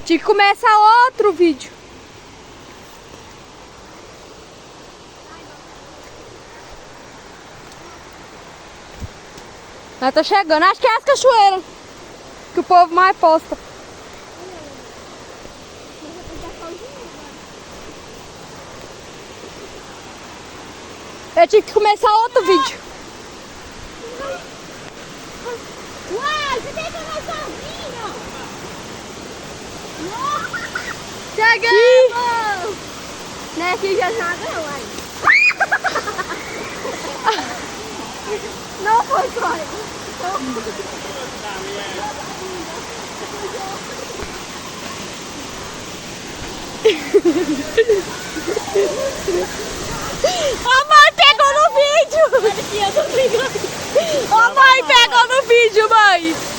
Tinha que começar outro vídeo. Ela tá chegando. Acho que é as cachoeiras que o povo mais posta. Eu tive que começar outro vídeo. Uai, você tem que ir sozinho. Chegamos! Né, aqui já nada, uai. Não foi, Código. A mãe pegou no vídeo! A mãe pegou no vídeo, mãe!